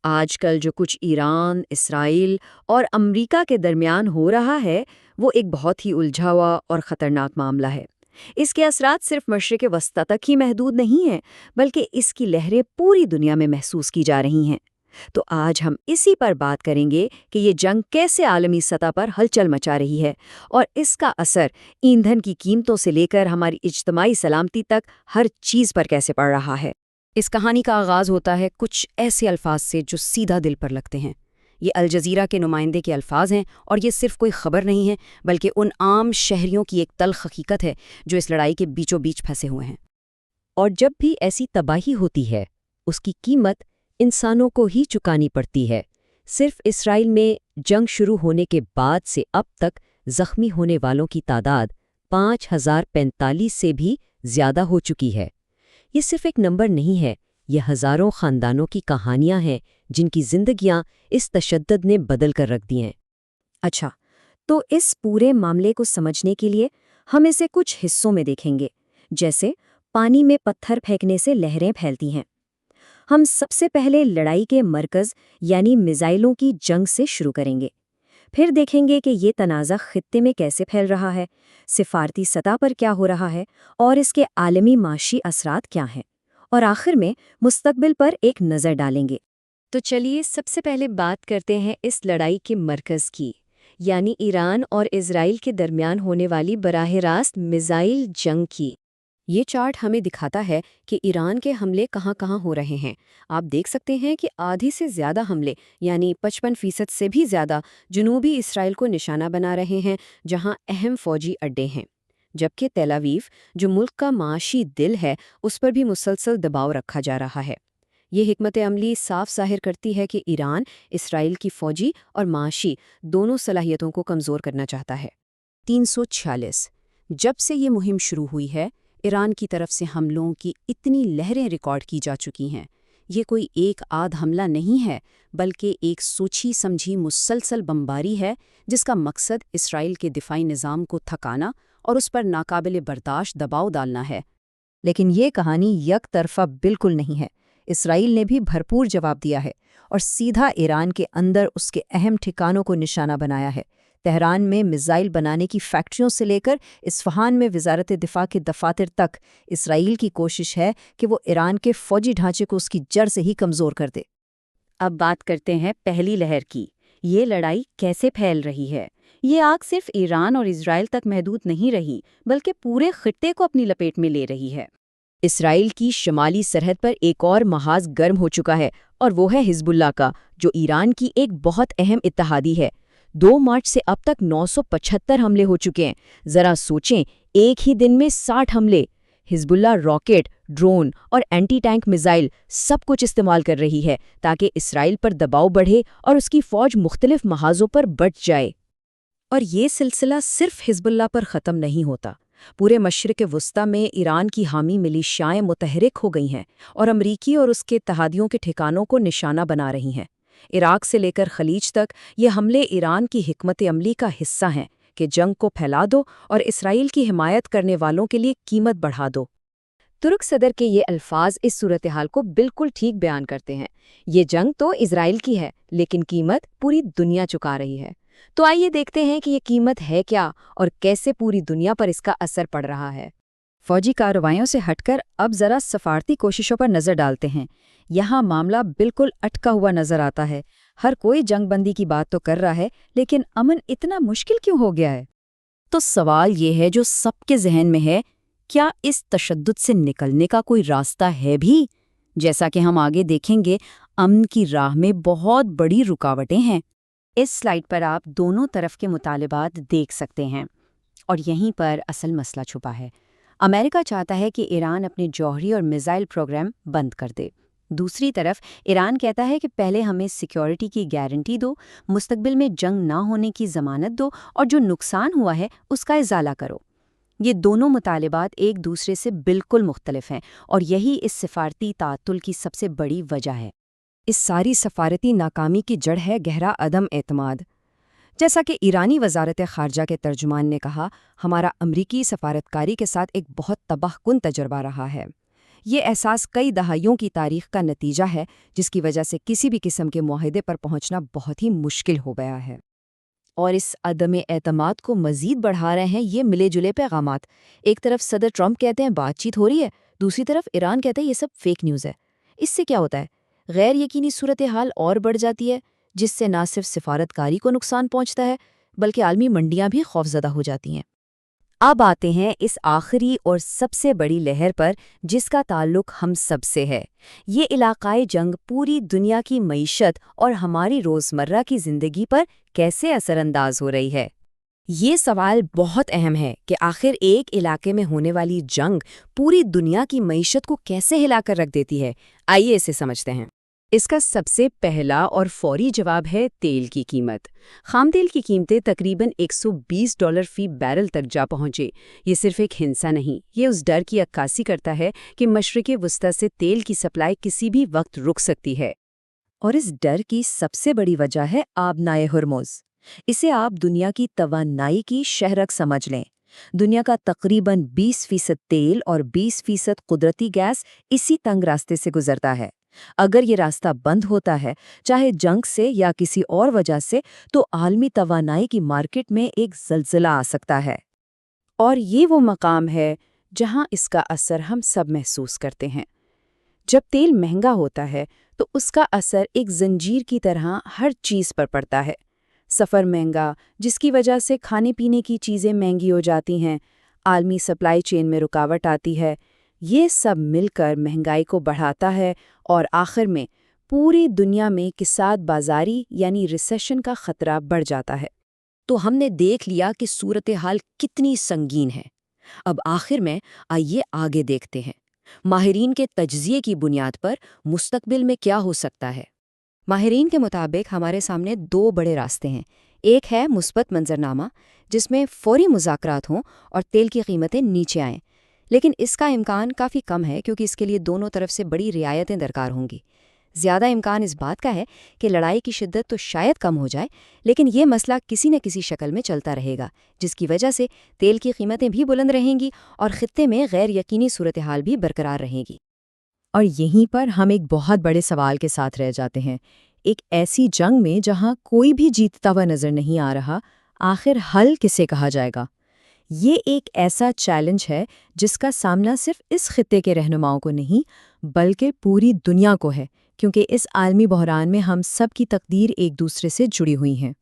آج کل جو کچھ ایران، اسرائیل اور امریکہ کے درمیان ہو رہا ہے، وہ ایک بہت ہی الجھا ہوا اور خطرناک معاملہ ہے۔ اس کے اثرات صرف مشرق وسطیٰ تک ہی محدود نہیں ہیں، بلکہ اس کی لہریں پوری دنیا میں محسوس کی جا رہی ہیں۔ تو آج ہم اسی پر بات کریں گے کہ یہ جنگ کیسے عالمی سطح پر ہلچل مچا رہی ہے اور اس کا اثر ایندھن کی قیمتوں سے لے کر ہماری اجتماعی سلامتی تک ہر چیز پر کیسے پڑ رہا ہے۔ اس کہانی کا آغاز ہوتا ہے کچھ ایسے الفاظ سے جو سیدھا دل پر لگتے ہیں۔ یہ الجزیرہ کے نمائندے کے الفاظ ہیں، اور یہ صرف کوئی خبر نہیں ہے، بلکہ ان عام شہریوں کی ایک تلخ حقیقت ہے جو اس لڑائی کے بیچوں بیچ پھنسے ہوئے ہیں۔ اور جب بھی ایسی تباہی ہوتی ہے، اس کی قیمت انسانوں کو ہی چکانی پڑتی ہے۔ صرف اسرائیل میں جنگ شروع ہونے کے بعد سے اب تک زخمی ہونے والوں کی تعداد 5045 سے بھی زیادہ ہو چکی ہے۔ یہ صرف ایک نمبر نہیں ہے، یہ ہزاروں خاندانوں کی کہانیاں ہیں جن کی زندگیاں اس تشدد نے بدل کر رکھ دی ہیں۔ اچھا، تو اس پورے معاملے کو سمجھنے کے لیے ہم اسے کچھ حصوں میں دیکھیں گے، جیسے پانی میں پتھر پھینکنے سے لہریں پھیلتی ہیں۔ ہم سب سے پہلے لڑائی کے مرکز یعنی میزائلوں کی جنگ سے شروع کریں گے۔ پھر دیکھیں گے کہ یہ تنازع خطے میں کیسے پھیل رہا ہے، سفارتی سطح پر کیا ہو رہا ہے اور اس کے عالمی معاشی اثرات کیا ہیں، اور آخر میں مستقبل پر ایک نظر ڈالیں گے۔ تو چلیے سب سے پہلے بات کرتے ہیں اس لڑائی کے مرکز کی، یعنی ایران اور اسرائیل کے درمیان ہونے والی براہ راست میزائل جنگ کی۔ یہ چارٹ ہمیں دکھاتا ہے کہ ایران کے حملے کہاں کہاں ہو رہے ہیں۔ آپ دیکھ سکتے ہیں کہ آدھی سے زیادہ حملے، یعنی 55% سے بھی زیادہ، جنوبی اسرائیل کو نشانہ بنا رہے ہیں، جہاں اہم فوجی اڈے ہیں، جبکہ تل اویو، جو ملک کا معاشی دل ہے، اس پر بھی مسلسل دباؤ رکھا جا رہا ہے۔ یہ حکمت عملی صاف ظاہر کرتی ہے کہ ایران اسرائیل کی فوجی اور معاشی دونوں صلاحیتوں کو کمزور کرنا چاہتا ہے۔ 346 جب سے یہ مہم شروع ہوئی ہے، ایران کی طرف سے حملوں کی اتنی لہریں ریکارڈ کی جا چکی ہیں۔ یہ کوئی ایک آدھ حملہ نہیں ہے، بلکہ ایک سوچی سمجھی مسلسل بمباری ہے جس کا مقصد اسرائیل کے دفاعی نظام کو تھکانا اور اس پر ناقابل برداشت دباؤ ڈالنا ہے۔ لیکن یہ کہانی یک طرفہ بالکل نہیں ہے۔ اسرائیل نے بھی بھرپور جواب دیا ہے اور سیدھا ایران کے اندر اس کے اہم ٹھکانوں کو نشانہ بنایا ہے۔ تہران میں میزائل بنانے کی فیکٹریوں سے لے کر اصفہان میں وزارت دفاع کے دفاتر تک، اسرائیل کی کوشش ہے کہ وہ ایران کے فوجی ڈھانچے کو اس کی جڑ سے ہی کمزور کر دے۔ اب بات کرتے ہیں پہلی لہر کی۔ یہ لڑائی کیسے پھیل رہی ہے؟ یہ آگ صرف ایران اور اسرائیل تک محدود نہیں رہی، بلکہ پورے خطے کو اپنی لپیٹ میں لے رہی ہے۔ اسرائیل کی شمالی سرحد پر ایک اور محاذ گرم ہو چکا ہے، اور وہ ہے حزب اللہ کا، جو ایران کی ایک بہت اہم اتحادی ہے۔ 2 مارچ سے اب تک 975 حملے ہو چکے ہیں۔ ذرا سوچیں، ایک ہی دن میں 60 حملے۔ حزب اللہ راکٹ، ڈرون اور اینٹی ٹینک میزائل سب کچھ استعمال کر رہی ہے تاکہ اسرائیل پر دباؤ بڑھے اور اس کی فوج مختلف محاذوں پر بٹ جائے۔ اور یہ سلسلہ صرف حزب اللہ پر ختم نہیں ہوتا۔ پورے مشرق وسطیٰ میں ایران کی حامی ملیشیائیں متحرک ہو گئی ہیں اور امریکی اور اس کے اتحادیوں کے ٹھکانوں کو نشانہ بنا رہی ہیں۔ عراق سے لے کر خلیج تک یہ حملے ایران کی حکمت عملی کا حصہ ہیں کہ جنگ کو پھیلا دو اور اسرائیل کی حمایت کرنے والوں کے لیے قیمت بڑھا دو۔ ترک صدر کے یہ الفاظ اس صورتحال کو بالکل ٹھیک بیان کرتے ہیں۔ یہ جنگ تو اسرائیل کی ہے، لیکن قیمت پوری دنیا چکا رہی ہے۔ تو آئیے دیکھتے ہیں کہ یہ قیمت ہے کیا اور کیسے پوری دنیا پر اس کا اثر پڑ رہا ہے۔ فوجی کارروائیوں سے ہٹ کر اب ذرا سفارتی کوششوں پر نظر ڈالتے ہیں۔ یہاں معاملہ بالکل اٹکا ہوا نظر آتا ہے۔ ہر کوئی جنگ بندی کی بات تو کر رہا ہے، لیکن امن اتنا مشکل کیوں ہو گیا ہے؟ تو سوال یہ ہے جو سب کے ذہن میں ہے، کیا اس تشدد سے نکلنے کا کوئی راستہ ہے بھی؟ جیسا کہ ہم آگے دیکھیں گے، امن کی راہ میں بہت بڑی رکاوٹیں ہیں۔ اس سلائیڈ پر آپ دونوں طرف کے مطالبات دیکھ سکتے ہیں، اور یہیں پر اصل مسئلہ چھپا ہے۔ امریکہ چاہتا ہے کہ ایران اپنے جوہری اور میزائل پروگرام بند کر دے۔ دوسری طرف ایران کہتا ہے کہ پہلے ہمیں سیکیورٹی کی گارنٹی دو، مستقبل میں جنگ نہ ہونے کی ضمانت دو، اور جو نقصان ہوا ہے اس کا ازالہ کرو۔ یہ دونوں مطالبات ایک دوسرے سے بالکل مختلف ہیں، اور یہی اس سفارتی تعطل کی سب سے بڑی وجہ ہے۔ اس ساری سفارتی ناکامی کی جڑ ہے گہرا عدم اعتماد۔ جیسا کہ ایرانی وزارت خارجہ کے ترجمان نے کہا، ہمارا امریکی سفارتکاری کے ساتھ ایک بہت تباہ کن تجربہ رہا ہے۔ یہ احساس کئی دہائیوں کی تاریخ کا نتیجہ ہے، جس کی وجہ سے کسی بھی قسم کے معاہدے پر پہنچنا بہت ہی مشکل ہو گیا ہے۔ اور اس عدم اعتماد کو مزید بڑھا رہے ہیں یہ ملے جلے پیغامات۔ ایک طرف صدر ٹرمپ کہتے ہیں بات چیت ہو رہی ہے، دوسری طرف ایران کہتا ہے یہ سب فیک نیوز ہے۔ اس سے کیا ہوتا ہے؟ غیر یقینی صورتحال اور بڑھ جاتی ہے، جس سے نہ صرف سفارتکاری کو نقصان پہنچتا ہے بلکہ عالمی منڈیاں بھی خوفزدہ ہو جاتی ہیں۔ اب آتے ہیں اس آخری اور سب سے بڑی لہر پر جس کا تعلق ہم سب سے ہے۔ یہ علاقائی جنگ پوری دنیا کی معیشت اور ہماری روزمرہ کی زندگی پر کیسے اثر انداز ہو رہی ہے؟ یہ سوال بہت اہم ہے کہ آخر ایک علاقے میں ہونے والی جنگ پوری دنیا کی معیشت کو کیسے ہلا کر رکھ دیتی ہے۔ آئیے اسے سمجھتے ہیں۔ اس کا سب سے پہلا اور فوری جواب ہے تیل کی قیمت۔ خام تیل کی قیمتیں تقریباً $120 فی بیرل تک جا پہنچے۔ یہ صرف ایک ہنسا نہیں، یہ اس ڈر کی عکاسی کرتا ہے کہ مشرق وسطی سے تیل کی سپلائی کسی بھی وقت رک سکتی ہے۔ اور اس ڈر کی سب سے بڑی وجہ ہے آبنائے ہرمز۔ اسے آپ دنیا کی توانائی کی شہرک سمجھ لیں۔ دنیا کا تقریباً 20% تیل اور 20% قدرتی گیس اسی تنگ راستے سے گزرتا ہے۔ اگر یہ راستہ بند ہوتا ہے، چاہے جنگ سے یا کسی اور وجہ سے، تو عالمی توانائی کی مارکیٹ میں ایک زلزلہ آ سکتا ہے۔ اور یہ وہ مقام ہے جہاں اس کا اثر ہم سب محسوس کرتے ہیں۔ جب تیل مہنگا ہوتا ہے تو اس کا اثر ایک زنجیر کی طرح ہر چیز پر پڑتا ہے۔ سفر مہنگا، جس کی وجہ سے کھانے پینے کی چیزیں مہنگی ہو جاتی ہیں، عالمی سپلائی چین میں رکاوٹ آتی ہے، یہ سب مل کر مہنگائی کو بڑھاتا ہے اور آخر میں پوری دنیا میں کساد بازاری یعنی ریسیشن کا خطرہ بڑھ جاتا ہے۔ تو ہم نے دیکھ لیا کہ صورتحال کتنی سنگین ہے۔ اب آخر میں آئیے آگے دیکھتے ہیں، ماہرین کے تجزیے کی بنیاد پر مستقبل میں کیا ہو سکتا ہے۔ ماہرین کے مطابق ہمارے سامنے 2 بڑے راستے ہیں۔ ایک ہے مثبت منظرنامہ، جس میں فوری مذاکرات ہوں اور تیل کی قیمتیں نیچے آئیں، لیکن اس کا امکان کافی کم ہے کیونکہ اس کے لیے دونوں طرف سے بڑی رعایتیں درکار ہوں گی۔ زیادہ امکان اس بات کا ہے کہ لڑائی کی شدت تو شاید کم ہو جائے، لیکن یہ مسئلہ کسی نہ کسی شکل میں چلتا رہے گا، جس کی وجہ سے تیل کی قیمتیں بھی بلند رہیں گی اور خطے میں غیر یقینی صورتحال بھی برقرار رہے گی۔ اور یہیں پر ہم ایک بہت بڑے سوال کے ساتھ رہ جاتے ہیں۔ ایک ایسی جنگ میں جہاں کوئی بھی جیتتا ہوا نظر نہیں آ رہا، آخر حل کسے کہا جائے گا؟ یہ ایک ایسا چیلنج ہے جس کا سامنا صرف اس خطے کے رہنماؤں کو نہیں بلکہ پوری دنیا کو ہے، کیونکہ اس عالمی بحران میں ہم سب کی تقدیر ایک دوسرے سے جڑی ہوئی ہیں۔